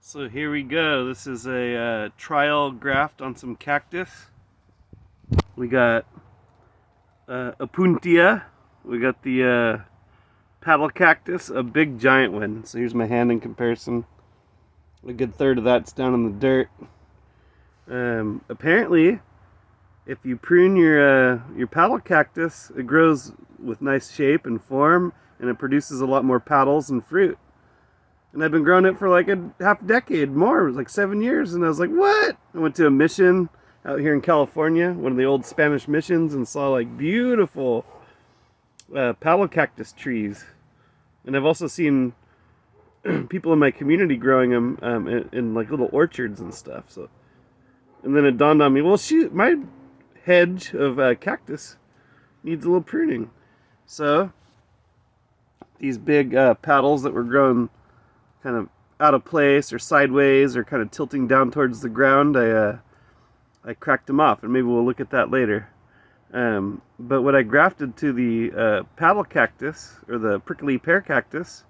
So here we go. This is a trial graft on some cactus. We got opuntia. We got the paddle cactus, a big giant one. So here's my hand in comparison. A good third of that's down in the dirt. Apparently, if you prune your paddle cactus, it grows with nice shape and form, and it produces a lot more paddles and fruit. And I've been growing it for like a half decade more. It was like 7 years. And I was like, what? I went to a mission out here in California, one of the old Spanish missions, and saw like beautiful paddle cactus trees. And I've also seen people in my community growing them in like little orchards and stuff. So, and then it dawned on me, well, shoot, my hedge of cactus needs a little pruning. So these big paddles that were growing kind of out of place or sideways or kind of tilting down towards the ground, I cracked them off, and maybe we'll look at that later. But what I grafted to the paddle cactus, or the prickly pear cactus,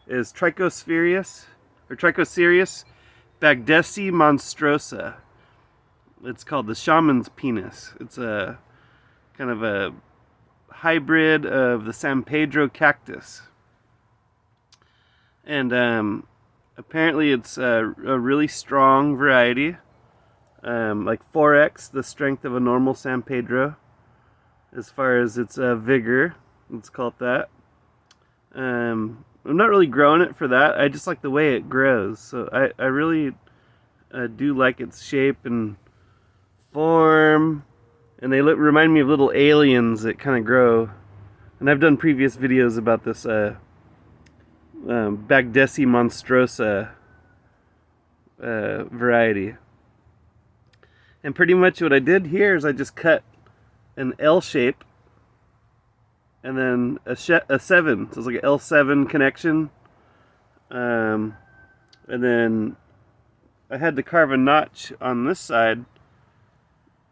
is trichocereus bagdesi monstrosa. It's called the shaman's penis. It's a kind of a hybrid of the San Pedro cactus. And apparently it's a really strong variety, like 4x the strength of a normal San Pedro as far as its vigor, let's call it that. I'm not really growing it for that. I just like the way it grows. So I really do like its shape and form, and they remind me of little aliens that kind of grow. And I've done previous videos about this bagdesi monstrosa variety. And pretty much what I did here is I just cut an L shape and then a 7, so it's like an L7 connection, and then I had to carve a notch on this side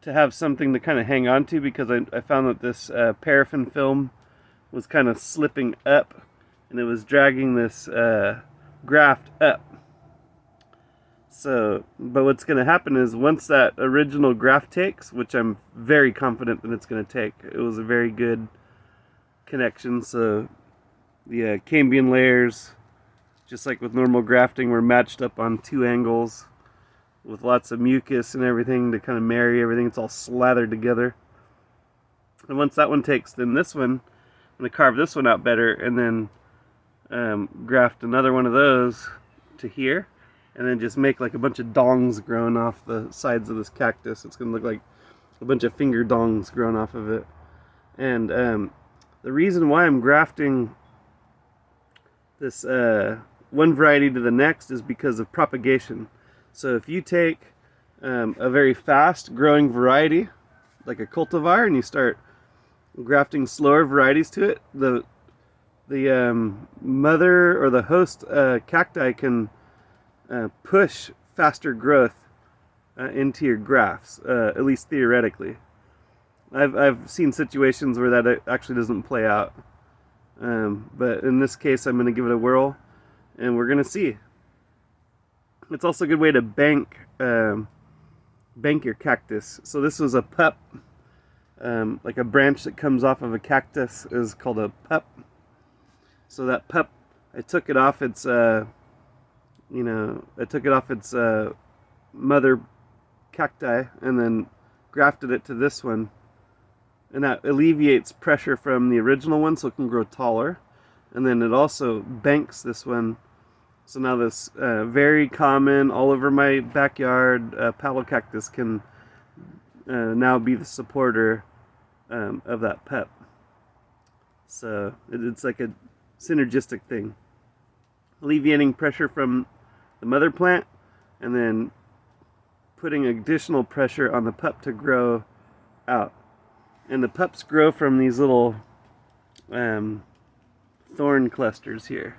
to have something to kind of hang on to, because I found that this paraffin film was kind of slipping up, and it was dragging this graft up. So, but what's going to happen is once that original graft takes, which I'm very confident that it's going to take, it was a very good connection. So the cambium layers, just like with normal grafting, were matched up on 2 angles with lots of mucus and everything to kind of marry everything. It's all slathered together. And once that one takes, then this one, I'm going to carve this one out better, and then graft another one of those to here, and then just make like a bunch of dongs growing off the sides of this cactus. It's going to look like a bunch of finger dongs growing off of it. And the reason why I'm grafting this one variety to the next is because of propagation. So if you take a very fast growing variety, like a cultivar, and you start grafting slower varieties to it, the mother or the host cacti can push faster growth into your grafts, at least theoretically. I've seen situations where that actually doesn't play out, but in this case I'm going to give it a whirl, and we're going to see. It's also a good way to bank your cactus. So this was a pup, like a branch that comes off of a cactus is called a pup. So that pup, I took it off its mother cacti and then grafted it to this one, and that alleviates pressure from the original one so it can grow taller, and then it also banks this one. So now this very common, all over my backyard paddle cactus can now be the supporter of that pup. So it's like a synergistic thing, alleviating pressure from the mother plant and then putting additional pressure on the pup to grow out. And the pups grow from these little thorn clusters here.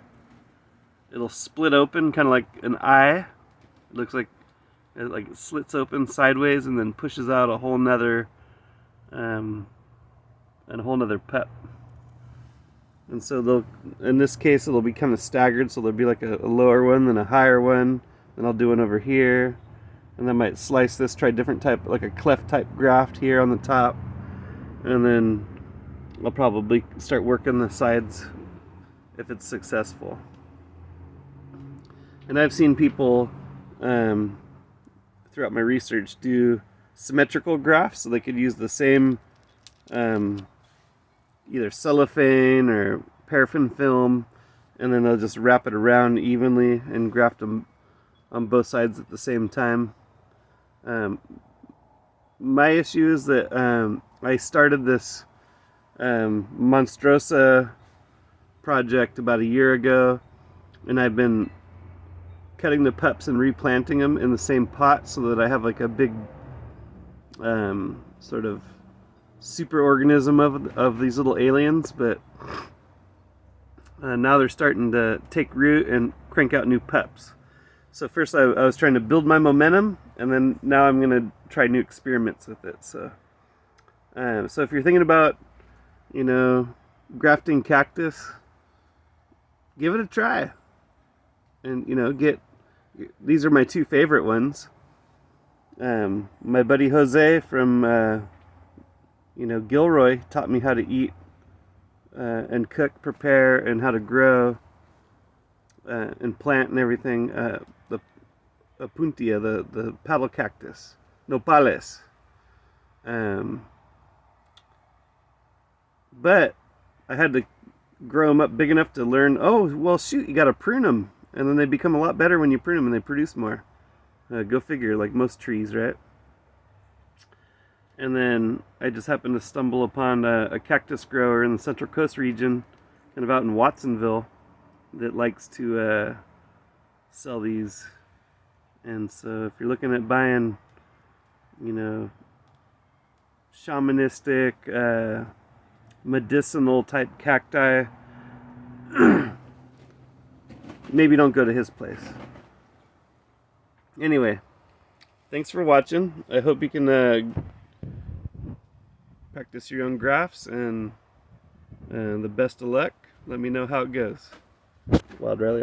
It'll split open kind of like an eye. It looks like it slits open sideways and then pushes out a whole nother pup. And so in this case it'll be kind of staggered, so there'll be like a lower one, then a higher one, and I'll do one over here, and then I might slice this, try different type, like a cleft type graft here on the top, and then I'll probably start working the sides if it's successful. And I've seen people throughout my research do symmetrical grafts, so they could use the same either cellophane or paraffin film, and then they'll just wrap it around evenly and graft them on both sides at the same time. My issue is that I started this monstrose project about a year ago, and I've been cutting the pups and replanting them in the same pot so that I have like a big sort of super organism of these little aliens, but now they're starting to take root and crank out new pups. So first I was trying to build my momentum, and then now I'm going to try new experiments with it. So if you're thinking about, you know, grafting cactus, give it a try. And, you know, these are my two favorite ones. My buddy Jose from Gilroy taught me how to eat and cook, prepare, and how to grow and plant and everything. The opuntia, the paddle cactus, nopales. But I had to grow them up big enough to learn, oh, well, shoot, you got to prune them. And then they become a lot better when you prune them and they produce more. Go figure, like most trees, right? And then I just happened to stumble upon a cactus grower in the Central Coast region, kind of out in Watsonville, that likes to sell these. And so if you're looking at buying, you know, shamanistic, medicinal type cacti, maybe don't go to his place. Anyway, thanks for watching. I hope you can practice your own grafts, and the best of luck. Let me know how it goes. Wild Riley.